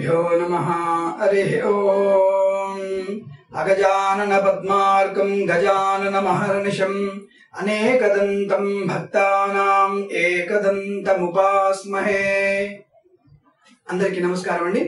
श्रीगुरुभ्यो नमः। हरिः ओम्। अगजानन पद्मार्कं गजाननमहर्निशम् अनेकदन्तं भक्तानां एकदन्तमुपास्महे। అందరికీ నమస్కారం అండి।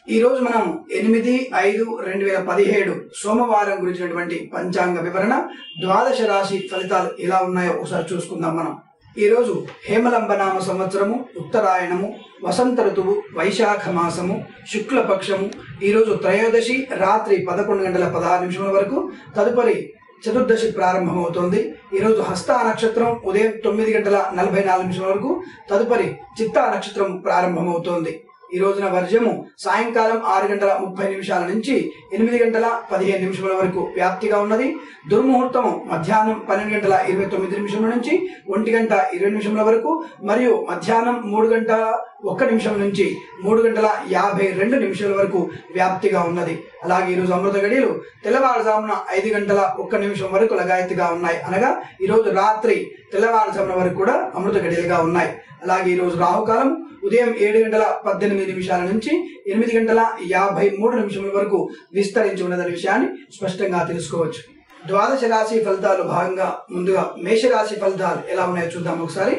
ఈ రోజు మనం 8/5/2017 సోమవారం గురించినటువంటి పంచాంగ వివరణ, ద్వాదశ రాశి ఫలితాలు ఎలా ఉన్నాయో ఒకసారి చూసుకుందాం మనం। ఈ రోజు హేమలంబనామ సంవత్సరము, ఉత్తరాయణము, వసంత ఋతువు, వైశాఖ మాసము, శుక్లపక్షము। ఈ రోజు త్రయోదశి రాత్రి 11:16 వరకు, తదుపరి చతుర్దశి ప్రారంభమవుతోంది। ఈ రోజు హస్త నక్షత్రం ఉదయం 9:44 వరకు, తదుపరి చిత్తా నక్షత్రం ప్రారంభమవుతోంది। ఈ రోజున వర్జము సాయంకాలం 6:30 నుంచి 8:15 వరకు వ్యాప్తిగా ఉన్నది। దుర్ముహూర్తం మధ్యాహ్నం 12:29 నుంచి 1:20 వరకు, మరియు మధ్యాహ్నం 3:01 నుంచి 3:52 వరకు వ్యాప్తిగా ఉన్నది। అలాగే ఈ రోజు అమృత గడియలు తెల్లవారుజామున 5:01 వరకు లగాయత్తుగా ఉన్నాయి, అనగా ఈ రోజు రాత్రి తెల్లవారుజామున వరకు కూడా అమృత గడియలుగా ఉన్నాయి। అలాగే ఈ రోజు రాహుకాలం ఉదయం 7:18 నుంచి 8:53 వరకు విస్తరించి ఉన్నదనే విషయాన్ని స్పష్టంగా తెలుసుకోవచ్చు। ద్వాదశ రాశి ఫలితాలు భాగంగా ముందుగా మేషరాశి ఫలితాలు ఎలా ఉన్నాయో చూద్దాం ఒకసారి।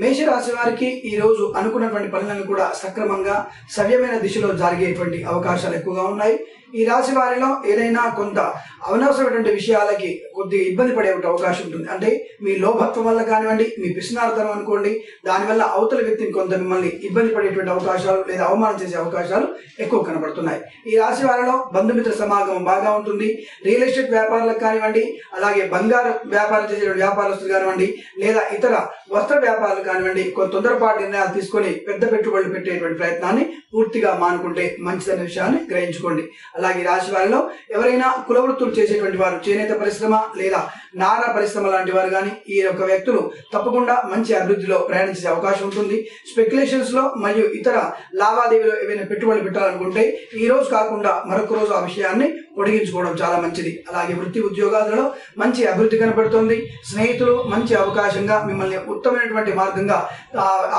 మేషరాశి వారికి ఈ రోజు అనుకున్నటువంటి పనులను కూడా సక్రమంగా సవ్యమైన దిశలో జరిగేటువంటి అవకాశాలు ఎక్కువగా ఉన్నాయి। ఈ రాశి వారిలో ఏదైనా కొంత అనవసరమైనటువంటి విషయాలకి కొద్దిగా ఇబ్బంది పడే అవకాశం ఉంటుంది। అంటే మీ లోభత్వం వల్ల కానివ్వండి, మీ పిసినారితనం అనుకోండి, దానివల్ల అవతల వ్యక్తిని కొంత మిమ్మల్ని ఇబ్బంది పడేటువంటి అవకాశాలు లేదా అవమానం చేసే అవకాశాలు ఎక్కువ కనబడుతున్నాయి। ఈ రాశి వారిలో బంధుమిత్ర సమాగమం బాగా ఉంటుంది। రియల్ ఎస్టేట్ వ్యాపారాలకు కానివ్వండి, అలాగే బంగారు వ్యాపారం చేసే వ్యాపారస్తులు కానివ్వండి, లేదా ఇతర వస్త్ర వ్యాపారాలు కానివ్వండి, కొంత తొందరపాటు నిర్ణయాలు తీసుకొని పెద్ద పెట్టుబడులు పెట్టేటువంటి ప్రయత్నాన్ని పూర్తిగా మానుకుంటే మంచిదనే విషయాన్ని గ్రహించుకోండి। అలాగే రాశి వారిలో ఎవరైనా కులవృత్తులు చేసేటువంటి వారు, చేనేత పరిశ్రమ లేదా నారా పరిశ్రమ లాంటి వారు కానీ, ఈ యొక్క వ్యక్తులు తప్పకుండా మంచి అభివృద్ధిలో ప్రయాణించే అవకాశం ఉంటుంది। స్పెక్యులేషన్స్ లో మరియు ఇతర లావాదేవీలో ఏవైనా పెట్టుబడులు పెట్టాలనుకుంటే ఈ రోజు కాకుండా మరొక రోజు ఆ విషయాన్ని పొడిగించుకోవడం చాలా మంచిది। అలాగే వృత్తి ఉద్యోగాలలో మంచి అభివృద్ధి కనబడుతుంది। స్నేహితులు మంచి అవకాశంగా మిమ్మల్ని ఉత్తమమైనటువంటి మార్గంగా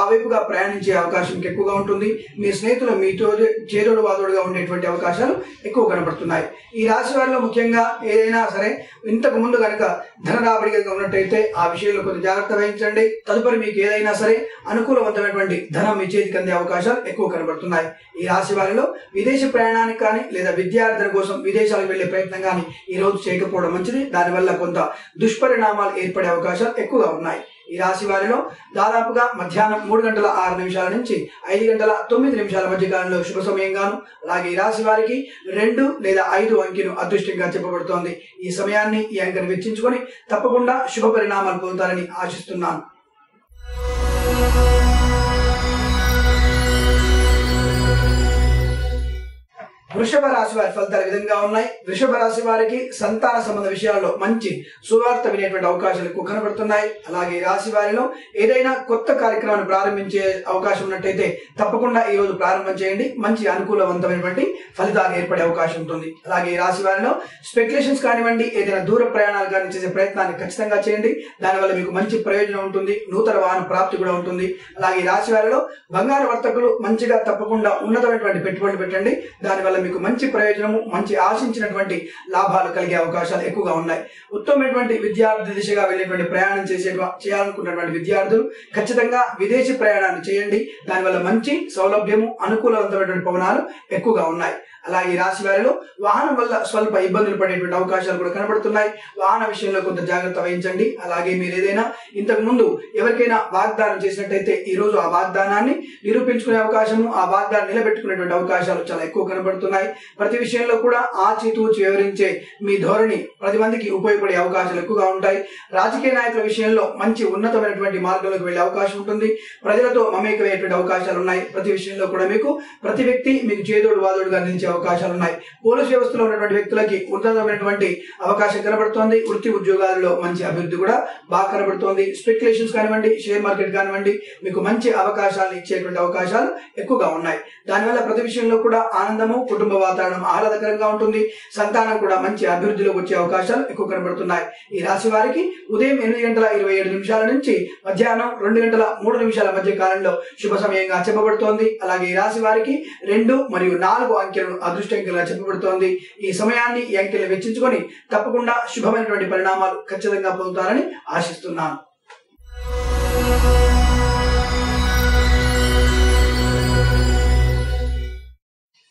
ఆ వైపుగా ప్రయాణించే అవకాశం ఎక్కువగా ఉంటుంది। మీ స్నేహితులు మీతో చేదోడు వాదోడుగా ఉండేటువంటి అవకాశాలు ఎక్కువ కనబడుతున్నాయి। ఈ రాశి వారిలో ముఖ్యంగా ఏదైనా సరే ఇంతకు ముందు కనుక ధన రాబడిగా ఉన్నట్టయితే ఆ విషయంలో కొంచెం జాగ్రత్త వహించండి। తదుపరి మీకు ఏదైనా సరే అనుకూలవంతమైనటువంటి ధనం మీ చేతికి అందే అవకాశాలు ఎక్కువ కనబడుతున్నాయి। ఈ రాశి వారిలో విదేశీ ప్రయాణానికి కానీ లేదా విద్యార్థుల కోసం విదేశాలకు వెళ్లే ప్రయత్నం కానీ ఈ రోజు చేయకపోవడం మంచిది। దానివల్ల కొంత దుష్పరిణామాలు ఏర్పడే అవకాశాలు ఎక్కువగా ఉన్నాయి। ఈ రాశి వారిలో దాదాపుగా మధ్యాహ్నం 3:06 నుంచి 5:09 మధ్య కాలంలో శుభ సమయంగాను, అలాగే ఈ రాశి వారికి 2 లేదా 5 అంకెను అదృష్టంగా చెప్పబడుతోంది। ఈ సమయాన్ని, ఈ అంకెను వెచ్చించుకొని తప్పకుండా శుభ పరిణామాలు పొందుతారని ఆశిస్తున్నాను। వృషభ రాశి వారి ఫలితాలు విధంగా ఉన్నాయి। వృషభ రాశి వారికి సంతాన సంబంధ విషయాల్లో మంచి సువార్త వినేటువంటి అవకాశాలు ఎక్కువ కనబడుతున్నాయి। అలాగే రాశి వారిలో ఏదైనా కొత్త కార్యక్రమాన్ని ప్రారంభించే అవకాశం ఉన్నట్టయితే తప్పకుండా ఈ రోజు ప్రారంభం చేయండి, మంచి అనుకూలవంతమైనటువంటి ఫలితాలు ఏర్పడే అవకాశం ఉంటుంది। అలాగే రాశి వారిలో స్పెక్యులేషన్స్ కానివ్వండి, ఏదైనా దూర ప్రయాణాలు కానీ చేసే ప్రయత్నాన్ని ఖచ్చితంగా చేయండి, దానివల్ల మీకు మంచి ప్రయోజనం ఉంటుంది, నూతన వాహన ప్రాప్తి కూడా ఉంటుంది। అలాగే రాశి వారిలో బంగారు వర్తకులు మంచిగా తప్పకుండా ఉన్నతమైనటువంటి పెట్టుబడులు పెట్టండి, దానివల్ల మీకు మంచి ప్రయోజనము, మంచి ఆశించినటువంటి లాభాలు కలిగే అవకాశాలు ఎక్కువగా ఉన్నాయి। ఉత్తమమైనటువంటి విద్యార్థి దిశగా వెళ్ళేటువంటి ప్రయాణం చేయాలనుకున్నటువంటి విద్యార్థులు ఖచ్చితంగా విదేశీ ప్రయాణాన్ని చేయండి, దానివల్ల మంచి సౌలభ్యము, అనుకూలవంతమైనటువంటి పవనాలు ఎక్కువగా ఉన్నాయి। అలాగే రాశి వారిలో వాహనం వల్ల స్వల్ప ఇబ్బందులు పడేటువంటి అవకాశాలు కూడా కనబడుతున్నాయి। వాహన విషయంలో కొంత జాగ్రత్త వహించండి। అలాగే మీరు ఏదైనా ఇంతకు ముందు ఎవరికైనా వాగ్దానం చేసినట్టయితే ఈ రోజు ఆ వాగ్దానాన్ని నిరూపించుకునే అవకాశము, ఆ వాగ్దానం నిలబెట్టుకునేటువంటి అవకాశాలు చాలా ఎక్కువ కనబడుతున్నాయి। ప్రతి విషయంలో కూడా ఆచితూచి వివరించే మీ ధోరణి 10 మందికి ఉపయోగపడే అవకాశాలు ఎక్కువగా ఉంటాయి। రాజకీయ నాయకుల విషయంలో మంచి ఉన్నతమైనటువంటి మార్గంలోకి వెళ్లే అవకాశం ఉంటుంది। ప్రజలతో మమేకమయ్యేటువంటి అవకాశాలు ఉన్నాయి। ప్రతి విషయంలో కూడా ప్రతి వ్యక్తి మీకు చేదోడు వాదోడుగా నిలిచే అవకాశాలు ఉన్నాయి. పోలీస్ వ్యవస్థలో ఉన్నటువంటి వ్యక్తులకి ఉన్నతమైనటువంటి అవకాశం కనబడుతోంది. వృత్తి ఉద్యోగాల్లో మంచి అభివృద్ధి కూడా బాగా కనబడుతోంది. స్పెక్యులేషన్స్ కానివ్వండి, షేర్ మార్కెట్ కానివ్వండి, మీకు మంచి అవకాశాలు ఇచ్చేటువంటి అవకాశాలు ఎక్కువగా ఉన్నాయి. దానివల్ల ప్రతి విషయంలో కూడా ఆనందము, కుటుంబ వాతావరణం ఆహ్లాదకరంగా ఉంటుంది. సంతానం కూడా మంచి అభివృద్ధిలోకి వచ్చే అవకాశాలు ఎక్కువ కనబడుతున్నాయి. ఈ రాశి వారికి ఉదయం 8:27 నుంచి మధ్యాహ్నం 2:03 మధ్య కాలంలో శుభ సమయంగా చెప్పబడుతోంది. అలాగే ఈ రాశి వారికి 2 మరియు 4 అంకెలను అదృష్టంగా చెప్పబడుతోంది. ఈ సమయాన్ని ఈ అంకెలు వెచ్చించుకొని తప్పకుండా శుభమైనటువంటి పరిణామాలు ఖచ్చితంగా పొందుతారని ఆశిస్తున్నాను.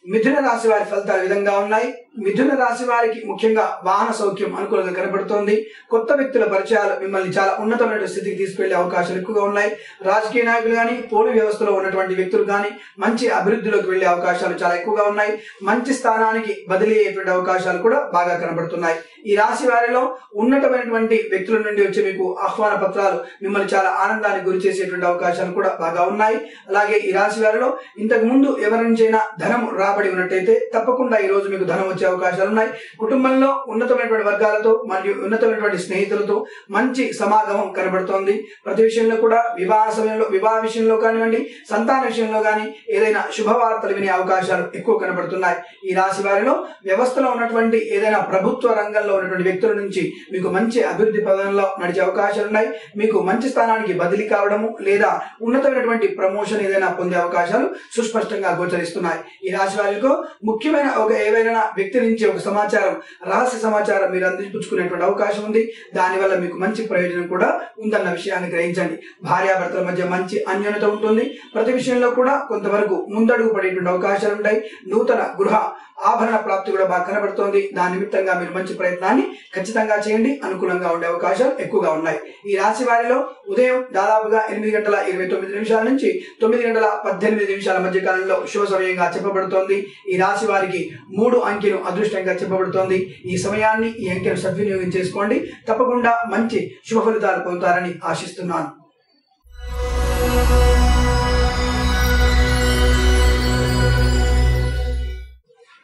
మిథున రాశి వారి ఫలితాలు ఈ విధంగా ఉన్నాయి. మిథున రాశి వారికి ముఖ్యంగా వాహన సౌఖ్యం అనుకూలంగా కనబడుతోంది. కొత్త వ్యక్తుల పరిచయాలు మిమ్మల్ని చాలా ఉన్నతమైన స్థితికి తీసుకెళ్లే అవకాశాలు ఎక్కువగా ఉన్నాయి. రాజకీయ నాయకులు కానీ, పోలీస్ వ్యవస్థలో ఉన్నటువంటి వ్యక్తులు కానీ మంచి అభివృద్ధిలోకి వెళ్లే అవకాశాలు చాలా ఎక్కువగా ఉన్నాయి. మంచి స్థానానికి బదిలీ అయ్యేటువంటి అవకాశాలు కూడా బాగా కనబడుతున్నాయి. ఈ రాశి వారిలో ఉన్నతమైనటువంటి వ్యక్తుల నుండి వచ్చే మీకు ఆహ్వాన పత్రాలు మిమ్మల్ని చాలా ఆనందానికి గురి చేసేటువంటి అవకాశాలు కూడా బాగా ఉన్నాయి. అలాగే ఈ రాశి వారిలో ఇంతకు ముందు ఎవరి నుంచైనా ధనం రాబడి ఉన్నట్టయితే తప్పకుండా ఈ రోజు మీకు ధనం వచ్చే అవకాశాలు ఉన్నాయి. కుటుంబంలో ఉన్నతమైనటువంటి వర్గాలతో మరియు ఉన్నతమైనటువంటి స్నేహితులతో మంచి సమాగమం కనబడుతోంది. ప్రతి విషయంలో కూడా వివాహ విషయంలో కానివ్వండి, సంతాన విషయంలో కానీ ఏదైనా శుభవార్తలు వినే అవకాశాలు ఎక్కువ కనబడుతున్నాయి. ఈ రాశి వారిలో వ్యవస్థలో ఉన్నటువంటి ఏదైనా ప్రభుత్వ రంగంలో ఉన్నటువంటి వ్యక్తుల నుంచి మీకు మంచి అభివృద్ధి పదంలో నడిచే అవకాశాలు ఉన్నాయి. మీకు మంచి స్థానానికి బదిలీ కావడము లేదా ఉన్నతమైనటువంటి ప్రమోషన్ ఏదైనా పొందే అవకాశాలు సుస్పష్టంగా గోచరిస్తున్నాయి. ఈ రాశి వారికి ముఖ్యమైన ఏవైనా వ్యక్తి నుంచి ఒక సమాచారం, రహస్య సమాచారం మీరు అందిపుచ్చుకునేటువంటి అవకాశం ఉంది. దానివల్ల మీకు మంచి ప్రయోజనం కూడా ఉందన్న విషయాన్ని గ్రహించండి. భార్యాభర్తల మధ్య మంచి అన్యోన్యత ఉంటుంది. ప్రతి విషయంలో కూడా కొంతవరకు ముందడుగు పడేటువంటి అవకాశాలు ఉంటాయి. నూతన గృహ ఆభరణ ప్రాప్తి కూడా బాగా కనబడుతోంది. దాని నిమిత్తంగా మీరు మంచి ప్రయత్నాన్ని ఖచ్చితంగా చేయండి. అనుకూలంగా ఉండే అవకాశాలు ఎక్కువగా ఉన్నాయి. ఈ రాశి వారిలో ఉదయం దాదాపుగా 8:29 నుంచి 9:18 మధ్య కాలంలో శుభ సమయంగా చెప్పబడుతోంది. ఈ రాశి వారికి 3 అంకెలు అదృష్టంగా చెప్పబడుతోంది. ఈ సమయాన్ని, ఈ అంకెను సద్వినియోగం చేసుకోండి. తప్పకుండా మంచి శుభ ఫలితాలు పొందుతారని ఆశిస్తున్నాను.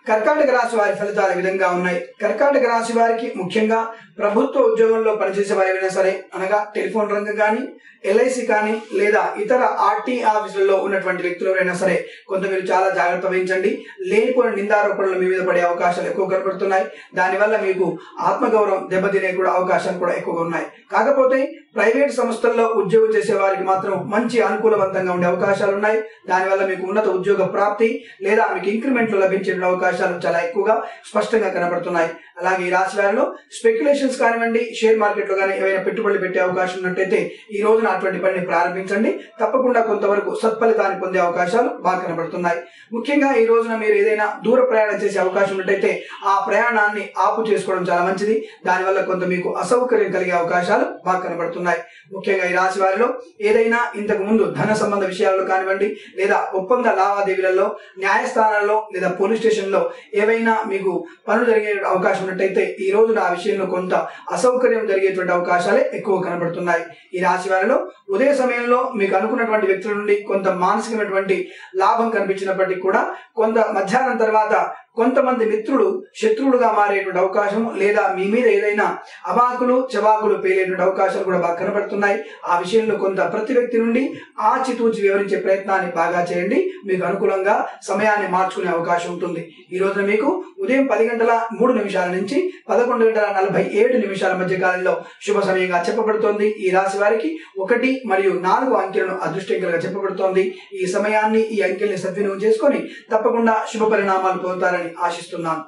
కర్కాటక రాశి వారి ఫలితాలు ఈ విధంగా ఉన్నాయి. కర్కాటక రాశి వారికి ముఖ్యంగా ప్రభుత్వ ఉద్యోగంలో పనిచేసే వారైనా సరే, అనగా టెలిఫోన్ రంగం కానీ, ఎల్ఐసి కానీ లేదా ఇతర ఆర్టీ ఆఫీసులలో ఉన్నటువంటి వ్యక్తులు ఎవరైనా సరే కొంత మీరు చాలా జాగ్రత్త వహించండి. లేనిపోయిన నిందారోపణలు మీ మీద పడే అవకాశాలు ఎక్కువ కనబడుతున్నాయి. దానివల్ల మీకు ఆత్మగౌరవం దెబ్బతినే కూడా అవకాశాలు కూడా ఎక్కువగా ఉన్నాయి. కాకపోతే ప్రైవేట్ సంస్థల్లో ఉద్యోగం చేసే వారికి మాత్రం మంచి అనుకూలవంతంగా ఉండే అవకాశాలు ఉన్నాయి. దానివల్ల మీకు ఉన్నత ఉద్యోగ ప్రాప్తి లేదా మీకు ఇంక్రిమెంట్లు లభించే అవకాశాలు చాలా ఎక్కువగా స్పష్టంగా కనబడుతున్నాయి. అలాగే ఈ రాశి వారిలో స్పెక్యులేషన్స్ కానివ్వండి, షేర్ మార్కెట్ లో కానీ ఏమైనా పెట్టుబడులు పెట్టే అవకాశం ఉన్నట్టయితే ఈ రోజున అటువంటి పనిని ప్రారంభించండి. తప్పకుండా కొంతవరకు సత్ఫలితాన్ని పొందే అవకాశాలు బాగా కనబడుతున్నాయి. ముఖ్యంగా ఈ రోజున మీరు ఏదైనా దూర ప్రయాణం చేసే అవకాశం ఉన్నట్టయితే ఆ ప్రయాణాన్ని ఆపు చేసుకోవడం చాలా మంచిది. దానివల్ల కొంత మీకు అసౌకర్యం కలిగే అవకాశాలు బాగా కనబడుతున్నాయి. ముఖ్యంగా ఈ రాశి వారిలో ఏదైనా ఇంతకు ముందు ధన సంబంధ విషయాల్లో కానివ్వండి లేదా ఒప్పంద లావాదేవీలలో, న్యాయస్థానాల్లో లేదా పోలీస్ స్టేషన్ లో ఏవైనా మీకు పనులు జరిగే అవకాశం ఉన్నట్టయితే ఈ రోజున ఆ విషయంలో కొంత అసౌకర్యం జరిగేటువంటి అవకాశాలే ఎక్కువ కనబడుతున్నాయి. ఈ రాశి వారిలో ఉదయ సమయంలో మీకు అనుకున్నటువంటి వ్యక్తుల నుండి కొంత మానసికమైనటువంటి లాభం కనిపించినప్పటికీ కూడా కొంత మధ్యాహ్నం తర్వాత కొంతమంది మిత్రులు శత్రువులుగా మారేటువంటి అవకాశం లేదా మీ మీద ఏదైనా అవాకులు చవాకులు పేలేటువంటి అవకాశాలు కూడా బాగా కనబడుతున్నాయి. ఆ విషయంలో కొంత ప్రతి వ్యక్తి నుండి ఆచితూచి వివరించే ప్రయత్నాన్ని బాగా చేయండి. మీకు అనుకూలంగా సమయాన్ని మార్చుకునే అవకాశం ఉంటుంది. ఈ రోజున మీకు ఉదయం 10:03 నుంచి 11:47 మధ్య కాలంలో శుభ సమయంగా చెప్పబడుతోంది. ఈ రాశి వారికి 1 మరియు 4 అంకెలను అదృష్టంగా చెప్పబడుతోంది. ఈ సమయాన్ని, ఈ అంకెల్ని సద్వినియోగం చేసుకొని తప్పకుండా శుభ పరిణామాలు పొందుతారని ఆశిస్తున్నాను.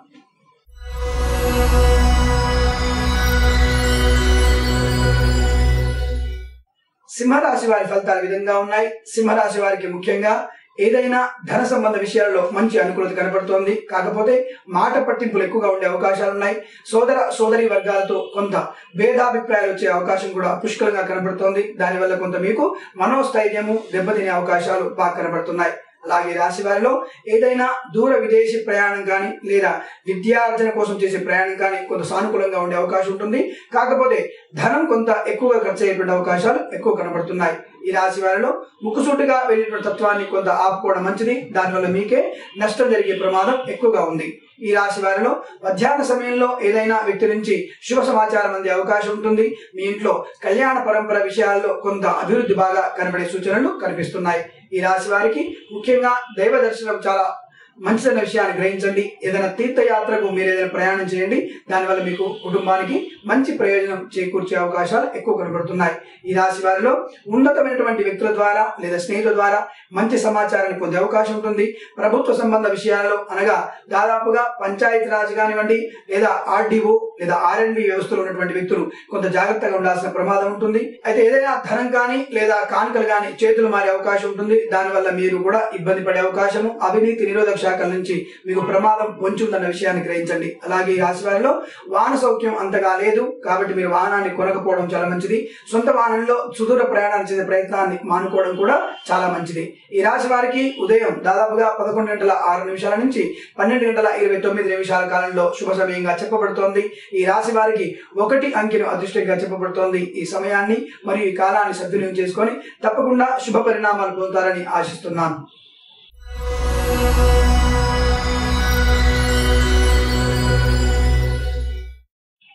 సింహరాశి వారి ఫలితాలు విధంగా ఉన్నాయి. సింహరాశి వారికి ముఖ్యంగా ఏదైనా ధన సంబంధ విషయాల్లో మంచి అనుకూలత కనబడుతోంది. కాకపోతే మాట పట్టింపులు ఎక్కువగా ఉండే అవకాశాలు ఉన్నాయి. సోదరి వర్గాలతో కొంత భేదాభిప్రాయాలు వచ్చే అవకాశం కూడా పుష్కలంగా కనబడుతోంది. దానివల్ల కొంత మీకు మనోస్థైర్యము దెబ్బతినే అవకాశాలు బాగా కనబడుతున్నాయి. అలాగే రాశి వారిలో ఏదైనా దూర విదేశీ ప్రయాణం కానీ లేదా విద్యార్జన కోసం చేసే ప్రయాణం కానీ కొంత సానుకూలంగా ఉండే అవకాశం ఉంటుంది. కాకపోతే ధనం కొంత ఎక్కువగా ఖర్చు అయ్యేటువంటి అవకాశాలు ఎక్కువ కనబడుతున్నాయి. ఈ రాశి వారిలో ముక్కుసూటిగా వెళ్ళేటువంటి తత్వాన్ని కొంత ఆపుకోవడం మంచిది. దానివల్ల మీకే నష్టం జరిగే ప్రమాదం ఎక్కువగా ఉంది. ఈ రాశి వారిలో మధ్యాహ్న సమయంలో ఏదైనా వ్యక్తి నుంచి శుభ సమాచారం అందే అవకాశం ఉంటుంది. మీ ఇంట్లో కళ్యాణ పరంపర విషయాల్లో కొంత అభివృద్ధి బాగా కనబడే సూచనలు కనిపిస్తున్నాయి. ఈ రాశి వారికి ముఖ్యంగా దైవ దర్శనం చాలా మంచిదన్న విషయాన్ని గ్రహించండి. ఏదైనా తీర్థయాత్రకు మీరు ఏదైనా ప్రయాణం చేయండి. దానివల్ల మీకు కుటుంబానికి మంచి ప్రయోజనం చేకూర్చే అవకాశాలు ఎక్కువ కనబడుతున్నాయి. ఈ రాశి వారిలో ఉన్నతమైనటువంటి వ్యక్తుల ద్వారా లేదా స్నేహితుల ద్వారా మంచి సమాచారాన్ని పొందే అవకాశం ఉంటుంది. ప్రభుత్వ సంబంధ విషయాల్లో అనగా దాదాపుగా పంచాయతీ రాజ్ కానివ్వండి లేదా ఆర్డీఓ లేదా ఆర్ఎండ్బి వ్యవస్థలో ఉన్నటువంటి వ్యక్తులు కొంత జాగ్రత్తగా ఉండాల్సిన ప్రమాదం ఉంటుంది. అయితే ఏదైనా ధనం కానీ లేదా కానుకలు కానీ చేతులు మారే అవకాశం ఉంటుంది. దానివల్ల మీరు కూడా ఇబ్బంది పడే అవకాశము, అవినీతి నిరోధక శాఖల నుంచి మీకు ప్రమాదం పొంచి ఉందన్న విషయాన్ని గ్రహించండి. అలాగే ఈ రాశి వారిలో వాహన సౌఖ్యం అంతగా లేదు కాబట్టి మీరు వాహనాన్ని కొనకపోవడం చాలా మంచిది. సొంత వాహనంలో సుదూర ప్రయాణాలు చేసే ప్రయత్నాన్ని మానుకోవడం కూడా చాలా మంచిది. ఈ రాశి వారికి ఉదయం దాదాపుగా 11:06 నుంచి 12:29 కాలంలో శుభ సమయంగా చెప్పబడుతోంది. ఈ రాశి వారికి 1 అంకెను అదృష్టంగా చెప్పబడుతోంది. ఈ సమయాన్ని మరియు ఈ కాలాన్ని సద్వినియోగం చేసుకొని తప్పకుండా శుభ పరిణామాలు పొందుతారని ఆశిస్తున్నాను.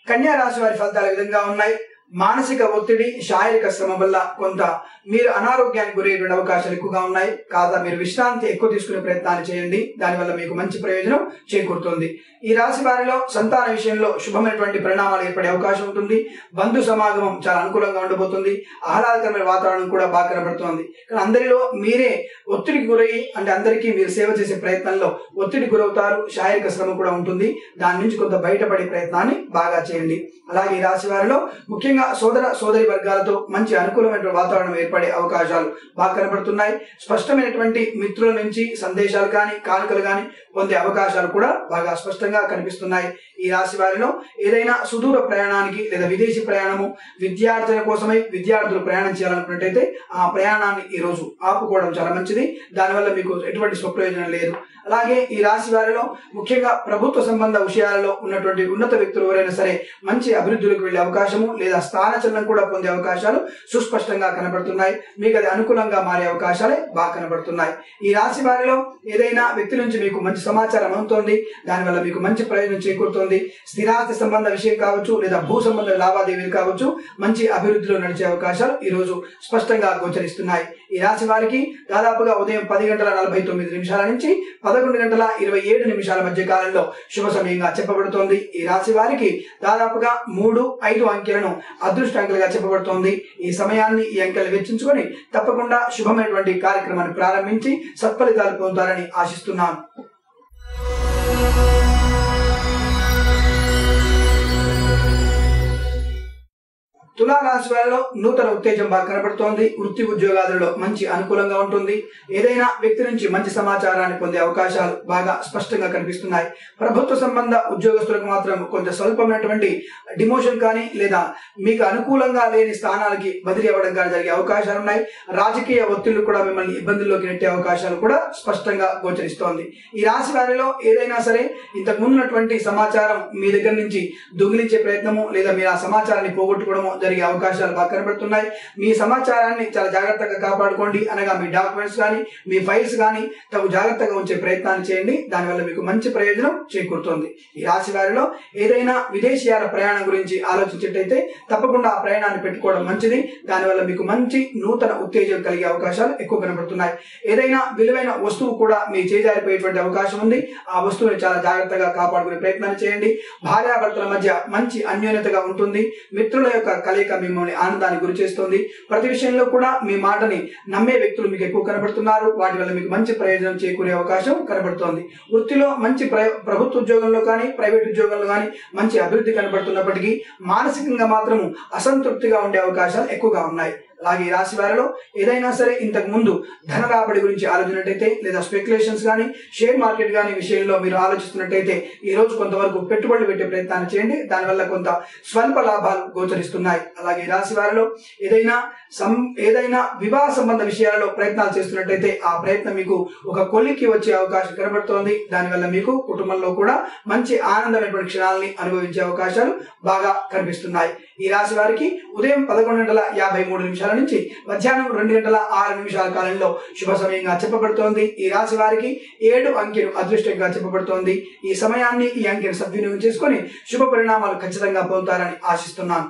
కన్యా రాశి వారి ఫలితాలు ఈ విధంగా ఉన్నాయి. మానసిక ఒత్తిడి, శారీరక శ్రమ వల్ల కొంత మీరు అనారోగ్యానికి గురయ్యేటువంటి అవకాశాలు ఎక్కువగా ఉన్నాయి. కాదా మీరు విశ్రాంతి ఎక్కువ తీసుకునే ప్రయత్నాన్ని చేయండి. దానివల్ల మీకు మంచి ప్రయోజనం చేకూరుతుంది. ఈ రాశి వారిలో సంతాన విషయంలో శుభమైనటువంటి పరిణామాలు ఏర్పడే అవకాశం ఉంటుంది. బంధు సమాగమం చాలా అనుకూలంగా ఉండబోతుంది. ఆహ్లాదకరమైన వాతావరణం కూడా బాగా కనబడుతోంది. కానీ అందరిలో మీరే ఒత్తిడికి గురయ్యి అంటే అందరికీ మీరు సేవ చేసే ప్రయత్నంలో ఒత్తిడి గురవుతారు. శారీరక శ్రమ కూడా ఉంటుంది. దాని నుంచి కొంత బయటపడే ప్రయత్నాన్ని బాగా చేయండి. అలాగే ఈ రాశి వారిలో ముఖ్యంగా సోదర సోదరి వర్గాలతో మంచి అనుకూలమైన వాతావరణం ఏర్పడే అవకాశాలు బాగా కనబడుతున్నాయి. స్పష్టమైనటువంటి మిత్రుల నుంచి సందేశాలు కానీ కానుకలు కానీ పొందే అవకాశాలు కూడా బాగా స్పష్టంగా కనిపిస్తున్నాయి. ఈ రాశి వారిలో ఏదైనా సుదూర ప్రయాణానికి లేదా విదేశీ ప్రయాణము విద్యార్థుల కోసమై విద్యార్థులు ప్రయాణం చేయాలనుకున్నట్టయితే ఆ ప్రయాణాన్ని ఈ రోజు ఆపుకోవడం చాలా మంచిది. దానివల్ల మీకు ఎటువంటి స్వప్రయోజనం లేదు. అలాగే ఈ రాశి వారిలో ముఖ్యంగా ప్రభుత్వ సంబంధ విషయాలలో ఉన్నటువంటి ఉన్నత వ్యక్తులు ఎవరైనా సరే మంచి అభివృద్ధిలోకి వెళ్లే అవకాశము లేదా స్థానచలనం కూడా పొందే అవకాశాలు సుస్పష్టంగా కనబడుతున్నాయి. మీకు అది అనుకూలంగా మారే అవకాశాలే బాగా కనబడుతున్నాయి. ఈ రాశి వారిలో ఏదైనా వ్యక్తి నుంచి మీకు మంచి సమాచారం అందుతోంది. దానివల్ల మీకు మంచి ప్రయోజనం చేకూరుతోంది. స్థిరాస్తి సంబంధ విషయం కావచ్చు లేదా భూ సంబంధ లావాదేవీలు కావచ్చు మంచి అభివృద్ధిలో నడిచే అవకాశాలు ఈ రోజు స్పష్టంగా గోచరిస్తున్నాయి. ఈ రాశి వారికి దాదాపుగా ఉదయం 10:49 నుంచి 11:27 మధ్య కాలంలో శుభ సమయంగా చెప్పబడుతోంది. ఈ రాశి వారికి దాదాపుగా 3, 5 అంకెలను అదృష్ట అంకెలుగా చెప్పబడుతోంది. ఈ సమయాన్ని ఈ అంకెలు వెచ్చించుకొని తప్పకుండా శుభమైనటువంటి కార్యక్రమాన్ని ప్రారంభించి సత్ఫలితాలు పొందుతారని ఆశిస్తున్నాను. తులా రాశి వారిలో నూతన ఉత్తేజం బాగా కనబడుతోంది. వృత్తి ఉద్యోగాలలో మంచి అనుకూలంగా ఉంటుంది. ఏదైనా వ్యక్తి నుంచి మంచి సమాచారాన్ని పొందే అవకాశాలు బాగా స్పష్టంగా కనిపిస్తున్నాయి. ప్రభుత్వ సంబంధ ఉద్యోగస్తులకు మాత్రం కొంత స్వల్పమైనటువంటి డిమోషన్ కానీ లేదా మీకు అనుకూలంగా లేని స్థానాలకి బదిలీ అవ్వడం కానీ జరిగే అవకాశాలు ఉన్నాయి. రాజకీయ ఒత్తిళ్లు కూడా మిమ్మల్ని ఇబ్బందుల్లోకి నెట్టే అవకాశాలు కూడా స్పష్టంగా గోచరిస్తోంది. ఈ రాశి వారిలో ఏదైనా సరే ఇంతకు ముందున్నటువంటి సమాచారం మీ దగ్గర నుంచి దొంగిలించే ప్రయత్నము లేదా మీరు ఆ సమాచారాన్ని పోగొట్టుకోవడము జరిగే అవకాశాలు బాగా కనబడుతున్నాయి. మీ సమాచారాన్ని చాలా జాగ్రత్తగా కాపాడుకోండి. అనగా మీ డాక్యుమెంట్స్ కానీ మీ ఫైల్స్ కానీ తగు జాగ్రత్తగా ఉంచే ప్రయత్నాన్ని చేయండి. దానివల్ల మీకు మంచి ప్రయోజనం చేకూరుతుంది. ఈ రాశి వారిలో ఏదైనా విదేశీయాల ప్రయాణం గురించి ఆలోచించేటైతే తప్పకుండా ఆ ప్రయాణాన్ని పెట్టుకోవడం మంచిది. దానివల్ల మీకు మంచి నూతన ఉత్తేజం కలిగే అవకాశాలు ఎక్కువ కనబడుతున్నాయి. ఏదైనా విలువైన వస్తువు కూడా మీ చేజారిపోయేటువంటి అవకాశం ఉంది. ఆ వస్తువుని చాలా జాగ్రత్తగా కాపాడుకునే ప్రయత్నాన్ని చేయండి. భార్యాభర్తల మధ్య మంచి అన్యోన్యతగా ఉంటుంది. మిత్రుల యొక్క కలయిక మిమ్మల్ని ఆనందానికి గురి చేస్తుంది. ప్రతి విషయంలో కూడా మీ మాటని నమ్మే వ్యక్తులు మీకు ఎక్కువ కనబడుతున్నారు. వాటి వల్ల మీకు మంచి ప్రయోజనం చేకూరే అవకాశం కనబడుతోంది. వృత్తిలో మంచి ప్రభుత్వ ఉద్యోగంలో కానీ ప్రైవేట్ ఉద్యోగంలో కానీ మంచి అభివృద్ధి కనబడుతున్నప్పటికీ మానసికంగా మాత్రము అసంతృప్తిగా ఉండే అవకాశాలు ఎక్కువగా ఉన్నాయి. అలాగే ఈ రాశి వారిలో ఏదైనా సరే ఇంతకు ముందు ధన రాబడి గురించి ఆలోచించినట్టయితే లేదా స్పెక్యులేషన్స్ కానీ షేర్ మార్కెట్ కానీ విషయంలో మీరు ఆలోచిస్తున్నట్టయితే ఈ రోజు కొంతవరకు పెట్టుబడులు పెట్టే ప్రయత్నాన్ని చేయండి. దానివల్ల కొంత స్వల్ప లాభాలు గోచరిస్తున్నాయి. అలాగే ఈ రాశి వారిలో ఏదైనా వివాహ సంబంధ విషయాలలో ప్రయత్నాలు చేస్తున్నట్టయితే ఆ ప్రయత్నం మీకు ఒక కొలిక్కి వచ్చే అవకాశం కనబడుతోంది. దానివల్ల మీకు కుటుంబంలో కూడా మంచి ఆనందమైనటువంటి క్షణాలని అనుభవించే అవకాశాలు బాగా కనిపిస్తున్నాయి. ఈ రాశి వారికి ఉదయం 11:53 నుంచి మధ్యాహ్నం 2:06 కాలంలో శుభ సమయంగా చెప్పబడుతోంది. ఈ రాశి వారికి 7 అంకెలు అదృష్టంగా చెప్పబడుతోంది. ఈ సమయాన్ని ఈ అంకెను సద్వినియోగం చేసుకొని శుభ పరిణామాలు ఖచ్చితంగా పొందుతారని ఆశిస్తున్నాను.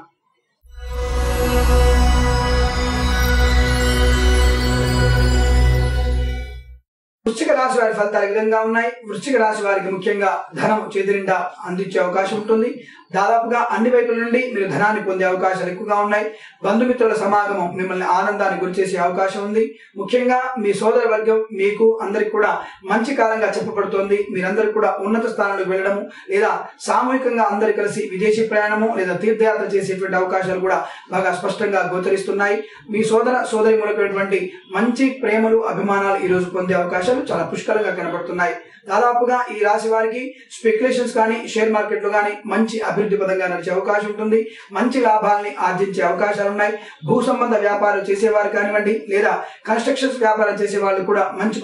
వృశ్చిక రాశి వారి ఫలితాలు ఈ విధంగా ఉన్నాయి. వృశ్చిక రాశి వారికి ముఖ్యంగా ధనం చేతి నిండా అందించే అవకాశం ఉంటుంది. దాదాపుగా అన్ని వైపుల నుండి మీరు ధనాన్ని పొందే అవకాశాలు ఎక్కువగా ఉన్నాయి. బంధుమిత్రుల సమాగమం మిమ్మల్ని ఆనందానికి గురిచేసే అవకాశం ఉంది. ముఖ్యంగా మీ సోదర వర్గం మీకు అందరికి కూడా మంచి కాలంగా చెప్పబడుతోంది. మీరందరూ కూడా ఉన్నత స్థానాలకు వెళ్ళడము లేదా సామూహికంగా అందరు కలిసి విదేశీ ప్రయాణము లేదా తీర్థయాత్ర చేసేటువంటి అవకాశాలు కూడా బాగా స్పష్టంగా గోచరిస్తున్నాయి. మీ సోదరి మూలకమైనటువంటి మంచి ప్రేమలు అభిమానాలు ఈ రోజు పొందే అవకాశాలు చాలా పుష్కలంగా కనబడుతున్నాయి. దాదాపుగా ఈ రాశి వారికి స్పెక్యులేషన్స్ కానీ షేర్ మార్కెట్ లో కానీ మంచి అభివృద్ధి పదంగా నడిచే అవకాశం ఉంటుంది. మంచి లాభాలని ఆర్జించే అవకాశాలు ఉన్నాయి. భూ సంబంధ వ్యాపారం చేసేవారు కానివ్వండి లేదా కన్స్ట్రక్షన్స్ వ్యాపారం చేసే వాళ్ళు కూడా మంచి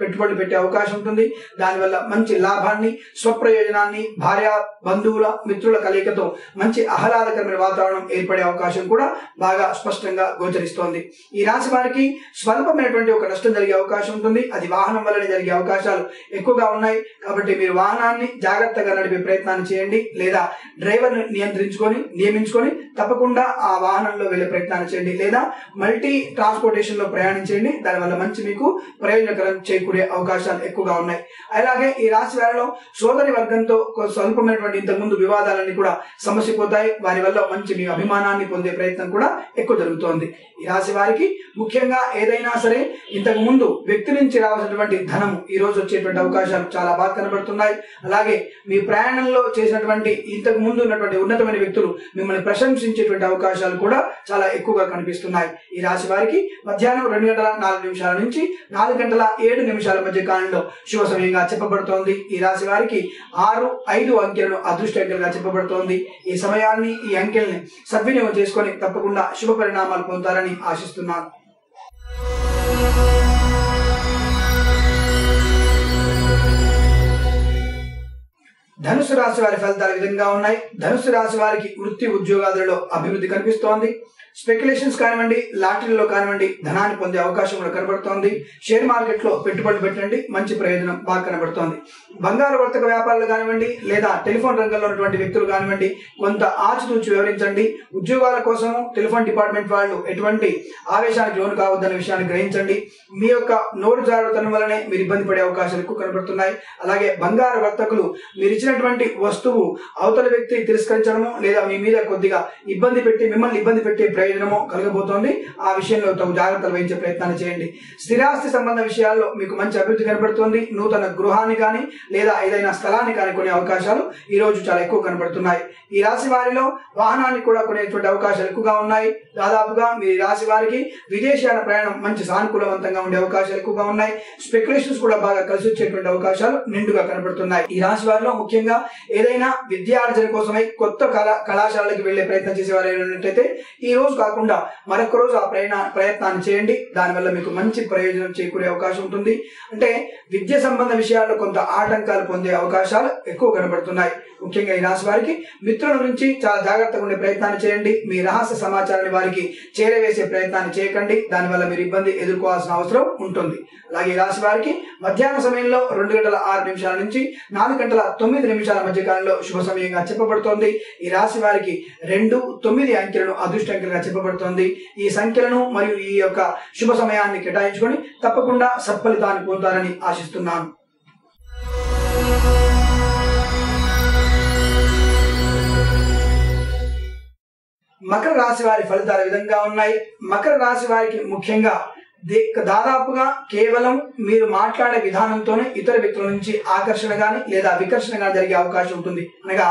పెట్టుబడులు పెట్టే అవకాశం ఉంటుంది. దానివల్ల మంచి లాభాన్ని స్వప్రయోజనాన్ని భార్య బంధువుల మిత్రుల కలయికతో మంచి ఆహ్లాదకరమైన వాతావరణం ఏర్పడే అవకాశం కూడా బాగా స్పష్టంగా గోచరిస్తోంది. ఈ రాశి వారికి స్వల్పమైనటువంటి ఒక నష్టం జరిగే అవకాశం ఉంటుంది. అది వాహనం వల్లనే జరిగే అవకాశాలు ఎక్కువగా ఉన్నాయి. కాబట్టి మీరు వాహనాన్ని జాగ్రత్తగా నడిపే ప్రయత్నాన్ని చేయండి లేదా డ్రైవర్ నియమించుకొని తప్పకుండా ఆ వాహనంలో వెళ్లే ప్రయత్నాన్ని చేయండి లేదా మల్టీ ట్రాన్స్పోర్టేషన్ లో ప్రయాణించండి. దానివల్ల మంచి మీకు ప్రయోజనకరం చేకూరే అవకాశాలు ఎక్కువగా ఉన్నాయి. అలాగే ఈ రాశి వారిలో సోదరి వర్గంతో స్వల్పమైనటువంటి ఇంతకుముందు వివాదాలన్నీ కూడా సమసిపోతాయి. వారి వల్ల మంచి మీ అభిమానాన్ని పొందే ప్రయత్నం కూడా ఎక్కువ జరుగుతోంది. ఈ రాశి వారికి ముఖ్యంగా ఏదైనా సరే ఇంతకు ముందు వ్యక్తి నుంచి రావాల్సినటువంటి ధనము ఈ రోజు వచ్చేటువంటి అవకాశాలు చాలా బాగా కనబడుతున్నాయి. అలాగే మీ ప్రయాణంలో చేసినటువంటి ఇంతకు ముందు ఉన్నటువంటి ఉన్నతమైన వ్యక్తులు మిమ్మల్ని ప్రశంసించేటువంటి అవకాశాలు కూడా చాలా ఎక్కువగా కనిపిస్తున్నాయి. ఈ రాశి వారికి మధ్యాహ్నం 2:04 నుంచి 4:07 మధ్య కాలంలో శుభ సమయంగా చెప్పబడుతోంది. ఈ రాశి వారికి 6, 5 అంకెలను అదృష్ట అంకెలుగా చెప్పబడుతోంది. ఈ సమయాన్ని ఈ అంకెల్ని సద్వినియోగం చేసుకొని తప్పకుండా శుభ పరిణామాలు పొందుతారని ఆశిస్తున్నాను. ధనుసు రాశి వారి ఫలితాలు ఈ విధంగా ఉన్నాయి. ధనుసు రాశి వారికి వృత్తి ఉద్యోగాలలో అభివృద్ధి కనిపిస్తోంది. స్పెక్యులేషన్స్ కానివ్వండి లాటరీలో కానివ్వండి ధనాన్ని పొందే అవకాశం కూడా కనబడుతోంది. షేర్ మార్కెట్ లో పెట్టుబడులు పెట్టండి మంచి ప్రయోజనం బాగా కనబడుతోంది. బంగారు వర్తక వ్యాపారాలు కానివ్వండి లేదా టెలిఫోన్ రంగంలో ఉన్నటువంటి వ్యక్తులు కానివ్వండి కొంత ఆచితూచి వివరించండి. ఉద్యోగాల కోసం టెలిఫోన్ డిపార్ట్మెంట్ వాళ్ళు ఎటువంటి ఆవేశానికి లోను కావద్దన్న విషయాన్ని గ్రహించండి. మీ యొక్క నోరు జాగ్రత్తల వల్లనే మీరు ఇబ్బంది పడే అవకాశాలు ఎక్కువ కనబడుతున్నాయి. అలాగే బంగారు వర్తకులు మీరు ఇచ్చినటువంటి వస్తువు అవతల వ్యక్తి తిరస్కరించడము లేదా మీ మీద కొద్దిగా మిమ్మల్ని ఇబ్బంది పెట్టే ప్రయోజనము కలగబోతోంది. ఆ విషయంలో తగు జాగ్రత్తలు వహించే ప్రయత్నాన్ని చేయండి. స్థిరాస్తి సంబంధ విషయాల్లో మీకు మంచి అభివృద్ధి కనబడుతోంది. నూతన గృహాన్ని కానీ లేదా ఏదైనా స్థలాన్ని కానీ కొనే అవకాశాలు ఈ రోజు చాలా ఎక్కువ కనబడుతున్నాయి. ఈ రాశి వారిలో వాహనాన్ని కూడా కొనేటువంటి అవకాశాలు ఎక్కువగా ఉన్నాయి. దాదాపుగా మీ రాశి వారికి విదేశాల ప్రయాణం మంచి సానుకూలవంతంగా ఉండే అవకాశాలు ఎక్కువగా ఉన్నాయి. స్పెక్యులేషన్స్ కూడా బాగా కలిసి వచ్చేటువంటి అవకాశాలు నిండుగా కనబడుతున్నాయి. ఈ రాశి వారిలో ముఖ్యంగా ఏదైనా విద్యార్జన కోసమై కొత్త కళాశాలకి వెళ్లే ప్రయత్నం చేసేవారు ఉన్నట్టయితే ఈ రోజు కాకుండా మరొక రోజు ఆ ప్రయత్నాన్ని చేయండి. దానివల్ల మీకు మంచి ప్రయోజనం చేకూరే అవకాశం ఉంటుంది. అంటే విద్య సంబంధ విషయాల్లో కొంత ఆటంకాలు పొందే అవకాశాలు ఎక్కువ కనబడుతున్నాయి. ముఖ్యంగా ఈ రాశి వారికి మిత్రుల నుంచి చాలా జాగ్రత్తగా ఉండే ప్రయత్నాన్ని చేయండి. మీ రహస్య సమాచారాన్ని వారికి చేరవేసే ప్రయత్నాన్ని చేయకండి. దానివల్ల మీరు ఇబ్బంది ఎదుర్కోవాల్సిన అవసరం ఉంటుంది. అలాగే ఈ రాశి వారికి మధ్యాహ్న సమయంలో 2:06 నుంచి 4:09 మధ్య కాలంలో శుభ సమయంగా చెప్పబడుతోంది. ఈ రాశి వారికి 2, 9 అంకెలను అదృష్ట అంకెలుగా చెప్పబడుతోంది. ఈ సంఖ్యలను మరియు ఈ యొక్క శుభ సమయాన్ని కేటాయించుకొని తప్పకుండా సత్ఫలితాన్ని పొందుతారని ఆశిస్తున్నాను. మకర రాశి వారి ఫలితాలు ఈ విధంగా ఉన్నాయి. మకర రాశి వారికి ముఖ్యంగా దాదాపుగా కేవలం మీరు మాట్లాడే విధానంతోనే ఇతర వ్యక్తుల నుంచి ఆకర్షణ గాని లేదా వికర్షణ గాని జరిగే అవకాశం ఉంటుంది. అనగా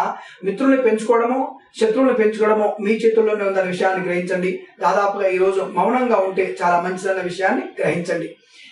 మిత్రుల్ని పెంచుకోవడమో శత్రువులను పెంచుకోవడమో మీ చేతుల్లోనే ఉందన్న విషయాన్ని గ్రహించండి. దాదాపుగా ఈ రోజు మౌనంగా ఉంటే చాలా మంచిదన్న విషయాన్ని గ్రహించండి.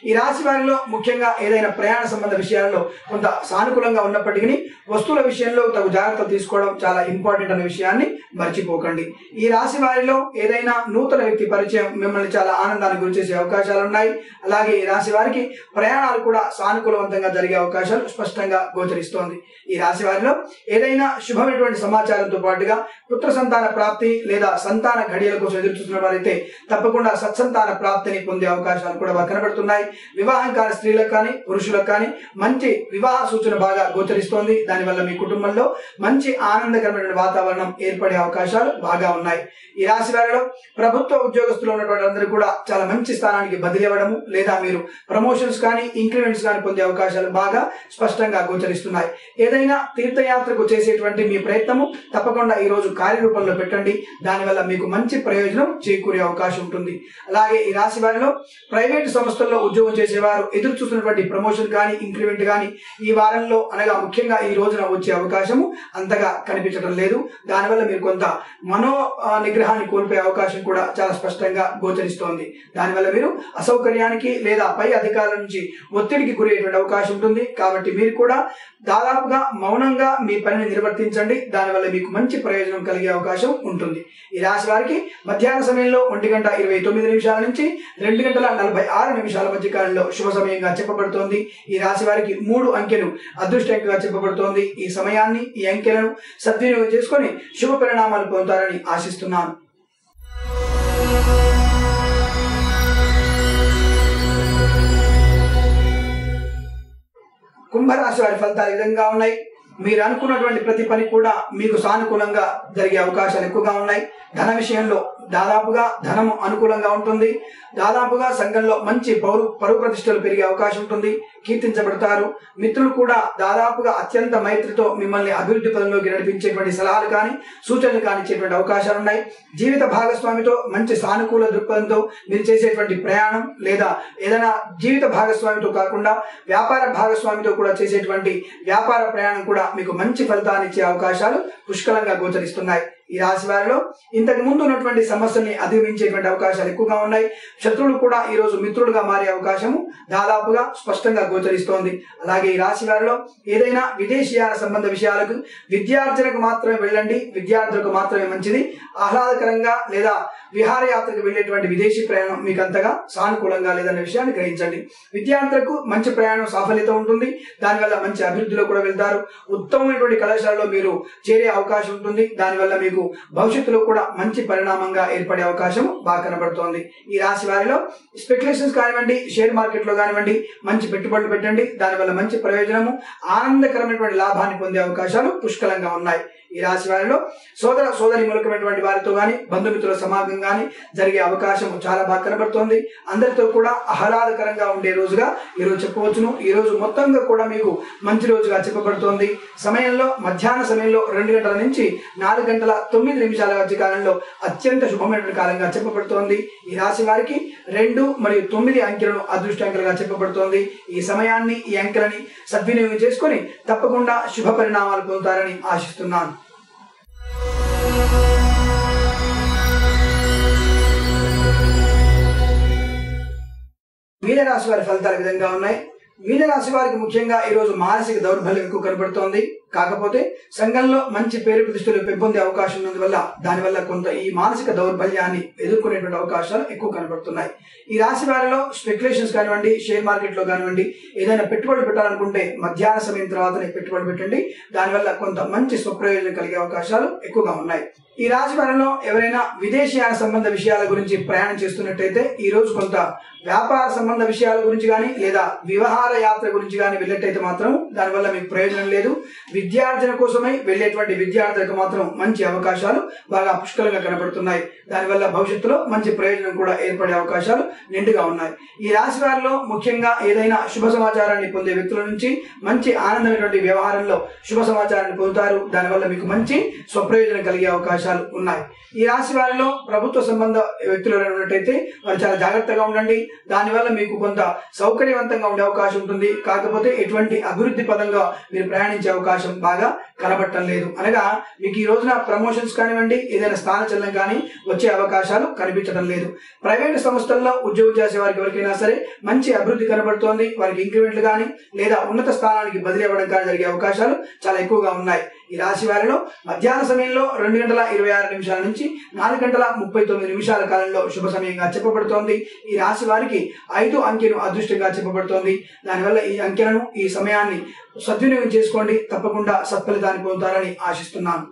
ఈ రాశి వారిలో ముఖ్యంగా ఏదైనా ప్రయాణ సంబంధ విషయాల్లో కొంత సానుకూలంగా ఉన్నప్పటికీ వస్తువుల విషయంలో తగు జాగ్రత్తలు తీసుకోవడం చాలా ఇంపార్టెంట్ అనే విషయాన్ని మర్చిపోకండి. ఈ రాశి వారిలో ఏదైనా నూతన వ్యక్తి పరిచయం మిమ్మల్ని చాలా ఆనందానికి గురి చేసే అవకాశాలు ఉన్నాయి. అలాగే ఈ రాశి వారికి ప్రయాణాలు కూడా సానుకూలవంతంగా జరిగే అవకాశాలు స్పష్టంగా గోచరిస్తోంది. ఈ రాశి వారిలో ఏదైనా శుభమైనటువంటి సమాచారంతో పాటుగా పుత్ర సంతాన ప్రాప్తి లేదా సంతాన ఘడియల కోసం ఎదురు చూస్తున్న వారైతే తప్పకుండా సత్సంతాన ప్రాప్తిని పొందే అవకాశాలు కూడా కనబడుతున్నాయి. వివాహం కాని స్త్రీలకు కానీ పురుషులకు కానీ మంచి వివాహ సూచన బాగా గోచరిస్తోంది. దానివల్ల మీ కుటుంబంలో మంచి ఆనందకరమైన వాతావరణం ఏర్పడే అవకాశాలు బాగా ఉన్నాయి. ఈ రాశి వారిలో ప్రభుత్వ ఉద్యోగస్తులు ఉన్నటువంటి అందరూ కూడా చాలా మంచి స్థానానికి బదిలీ అవ్వడము లేదా మీరు ప్రమోషన్స్ కానీ ఇంక్రిమెంట్స్ కానీ పొందే అవకాశాలు బాగా స్పష్టంగా గోచరిస్తున్నాయి. ఏదైనా తీర్థయాత్రకు చేసేటువంటి మీ ప్రయత్నము తప్పకుండా ఈ రోజు కార్యరూపంలో పెట్టండి. దానివల్ల మీకు మంచి ప్రయోజనం చేకూరే అవకాశం ఉంటుంది. అలాగే ఈ రాశి వారిలో ప్రైవేటు సంస్థల్లో ఉద్యోగం చేసేవారు ఎదురు చూస్తున్నటువంటి ప్రమోషన్ కానీ ఇంక్రిమెంట్ కానీ ఈ వారంలో అనగా ముఖ్యంగా ఈ రోజున వచ్చే అవకాశము అంతగా కనిపించడం లేదు. దానివల్ల మీరు కొంత మనో నిగ్రహాన్ని కోల్పోయే అవకాశం కూడా చాలా స్పష్టంగా గోచరిస్తోంది. దానివల్ల మీరు అసౌకర్యానికి లేదా పై అధికారుల నుంచి ఒత్తిడికి గురయ్యేటువంటి అవకాశం ఉంటుంది. కాబట్టి మీరు కూడా దాదాపుగా మౌనంగా మీ పనిని నిర్వర్తించండి. దానివల్ల మీకు మంచి ప్రయోజనం కలిగే అవకాశం ఉంటుంది. ఈ రాశి వారికి మధ్యాహ్న సమయంలో 1:29 నుంచి 2:46 మధ్య కాలంలో శుభ సమయంగా చెప్పబడుతోంది. ఈ రాశి వారికి 3 అంకెలు అదృష్టంగా చెప్పబడుతోంది. ఈ సమయాన్ని ఈ అంకెలను సద్వినియోగం చేసుకొని శుభ పరిణామాలు పొందుతారని ఆశిస్తున్నాను. కుంభరాశి వారి ఫలితాలు ఈ విధంగా ఉన్నాయి. మీరు అనుకున్నటువంటి ప్రతి పని కూడా మీకు సానుకూలంగా జరిగే అవకాశాలు ఎక్కువగా ఉన్నాయి. ధన విషయంలో దాదాపుగా ధనము అనుకూలంగా ఉంటుంది. దాదాపుగా సంఘంలో మంచి పరువు ప్రతిష్టలు పెరిగే అవకాశం ఉంటుంది. కీర్తించబడతారు. మిత్రులు కూడా దాదాపుగా అత్యంత మైత్రితో మిమ్మల్ని అభివృద్ధి పదంలోకి నడిపించేటువంటి సలహాలు కానీ సూచనలు కానీ ఇచ్చేటువంటి అవకాశాలు ఉన్నాయి. జీవిత భాగస్వామితో మంచి సానుకూల దృక్పథంతో మీరు చేసేటువంటి ప్రయాణం లేదా ఏదైనా జీవిత భాగస్వామితో కాకుండా వ్యాపార భాగస్వామితో కూడా చేసేటువంటి వ్యాపార ప్రయాణం కూడా మీకు మంచి ఫలితాన్ని ఇచ్చే అవకాశాలు పుష్కలంగా గోచరిస్తున్నాయి. ఈ రాశి వారిలో ఇంతకు ముందు ఉన్నటువంటి సమస్యల్ని అధిగమించేటువంటి అవకాశాలు ఎక్కువగా ఉన్నాయి. శత్రువులు కూడా ఈ రోజు మిత్రులుగా మారే అవకాశము దాదాపుగా స్పష్టంగా గోచరిస్తోంది. అలాగే ఈ రాశి వారిలో ఏదైనా విదేశీయాల సంబంధ విషయాలకు విద్యార్థులకు మాత్రమే వెళ్ళండి. విద్యార్థులకు మాత్రమే మంచిది. ఆహ్లాదకరంగా లేదా విహారయాత్రకు వెళ్లేటువంటి విదేశీ ప్రయాణం మీకు అంతగా సానుకూలంగా లేదన్న విషయాన్ని గ్రహించండి. విద్యార్థులకు మంచి ప్రయాణం సాఫల్యత ఉంటుంది. దానివల్ల మంచి అభివృద్ధిలో కూడా వెళ్తారు. ఉత్తమమైనటువంటి కళాశాలలో మీరు చేరే అవకాశం ఉంటుంది. దానివల్ల మీకు భవిష్యత్తులో కూడా మంచి పరిణామంగా ఏర్పడే అవకాశం బాగా కనబడుతోంది. ఈ రాశి వారిలో స్పెక్యులేషన్స్ కానివ్వండి, షేర్ మార్కెట్ లో కానివ్వండి మంచి పెట్టుబడులు పెట్టండి. దానివల్ల మంచి ప్రయోజనము, ఆనందకరమైనటువంటి లాభాన్ని పొందే అవకాశాలు పుష్కలంగా ఉన్నాయి. ఈ రాశి వారిలో సోదర సోదరి మూలకమైనటువంటి వారితో గాని బంధుమిత్రుల సమాగం గాని జరిగే అవకాశం చాలా బాగా కనబడుతోంది. అందరితో కూడా ఆహ్లాదకరంగా ఉండే రోజుగా ఈ రోజు చెప్పవచ్చును. ఈ రోజు మొత్తంగా కూడా మీకు మంచి రోజుగా చెప్పబడుతోంది. సమయంలో మధ్యాహ్న సమయంలో 2 గంటల నుంచి 4:09 మధ్య కాలంలో అత్యంత శుభమైనటువంటి కాలంగా చెప్పబడుతోంది. ఈ రాశి వారికి 2 మరియు 9 అంకెలను అదృష్టాంకెలుగా చెప్పబడుతోంది. ఈ సమయాన్ని ఈ అంకెలని సద్వినియోగం చేసుకొని తప్పకుండా శుభ పరిణామాలు పొందుతారని ఆశిస్తున్నాను. మీనరాశి వారి ఫలితాలు విధంగా ఉన్నాయి. మీనరాశి వారికి ముఖ్యంగా ఈ రోజు మానసిక దౌర్బల్యం ఎక్కువ కనబడుతోంది. కాకపోతే సంఘంలో మంచి పేరు ప్రతిష్టలు పెంపొందే అవకాశం ఉన్నందువల్ల దానివల్ల కొంత ఈ మానసిక దౌర్బల్యాన్ని ఎదుర్కొనేటువంటి అవకాశాలు ఎక్కువ కనబడుతున్నాయి. ఈ రాశి వారిలో స్పెక్యులేషన్స్ కానివ్వండి, షేర్ మార్కెట్ లో కానివ్వండి ఏదైనా పెట్టుబడులు పెట్టాలనుకుంటే మధ్యాహ్న సమయం తర్వాతనే పెట్టుబడి పెట్టండి. దానివల్ల కొంత మంచి స్వప్రయోజనం కలిగే అవకాశాలు ఎక్కువగా ఉన్నాయి. ఈ రాశి వారిలో ఎవరైనా విదేశీయాన సంబంధ విషయాల గురించి ప్రయాణం చేస్తున్నట్టయితే ఈ రోజు కొంత వ్యాపార సంబంధ విషయాల గురించి కానీ లేదా వివాహార యాత్ర గురించి కానీ వెళ్ళినట్టయితే మాత్రం దానివల్ల మీకు ప్రయోజనం లేదు. విద్యార్జన కోసమై వెళ్ళేటువంటి విద్యార్థులకు మాత్రం మంచి అవకాశాలు బాగా పుష్కలంగా కనబడుతున్నాయి. దానివల్ల భవిష్యత్తులో మంచి ప్రయోజనం కూడా ఏర్పడే అవకాశాలు నిండుగా ఉన్నాయి. ఈ రాశి వారిలో ముఖ్యంగా ఏదైనా శుభ సమాచారాన్ని పొందే వ్యక్తుల నుంచి మంచి ఆనందమైనటువంటి వ్యవహారంలో శుభ సమాచారాన్ని పొందుతారు. దానివల్ల మీకు మంచి స్వప్రయోజనం కలిగే అవకాశాలు ఉన్నాయి. ఈ రాశి వారిలో ప్రభుత్వ సంబంధ వ్యక్తులు ఉన్నట్టయితే వారు చాలా జాగ్రత్తగా ఉండండి. దానివల్ల మీకు కొంత సౌకర్యవంతంగా ఉండే అవకాశం ఉంటుంది. కాకపోతే ఎటువంటి అభివృద్ధి పదంగా మీరు ప్రయాణించే అవకాశం బాగా కనబడటం లేదు. అనగా మీకు ఈ రోజున ప్రమోషన్స్ కానివ్వండి, ఏదైనా స్థానచలనం కానీ వచ్చే అవకాశాలు కనిపించడం లేదు. ప్రైవేటు సంస్థల్లో ఉద్యోగం చేసే వారికి ఎవరికైనా సరే మంచి అభివృద్ధి కనబడుతోంది. వారికి ఇంక్రిమెంట్లు కానీ లేదా ఉన్నత స్థానానికి బదిలీ అవ్వడం కానీ జరిగే అవకాశాలు చాలా ఎక్కువగా ఉన్నాయి. ఈ రాశి వారిలో మధ్యాహ్న సమయంలో 2:26 నుంచి 4:39 కాలంలో శుభ సమయంగా చెప్పబడుతోంది. ఈ రాశి వారికి 5 అంకెను అదృష్టంగా చెప్పబడుతోంది. దానివల్ల ఈ అంకెలను, ఈ సమయాన్ని సద్వినియోగం చేసుకోండి. తప్పకుండా సత్ఫలితాన్ని పొందుతారని ఆశిస్తున్నాను.